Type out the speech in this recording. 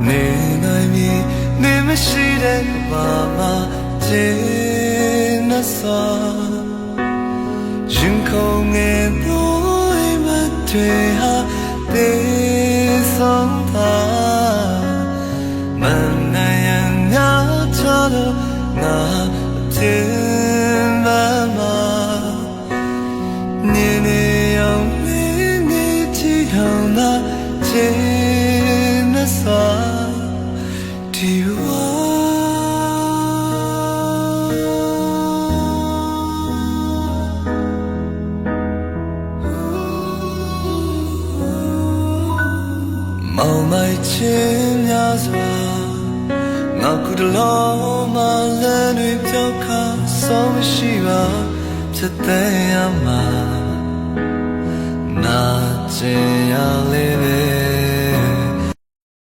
နေနိုင်မည်နေမရှိတဲ့ဘာမှကျေနပ်စွာရင်ခုန်ငယ်တို့အိမ်မတွေဟာတေဆုံးတာမနိုင်ရန်များချလို့ငါတင်ပါမှာနေနေအောင်နေချီအောင်သာကျေနပ်စွာဒီဝါမောင်မိုက်ချင်းများစွာငါကူတလုံးမလန်းတွေပြောက်ခါဆုံးမရှိပါဖြစ်တဲ့ရမှာနာကျင်ရလေးပဲ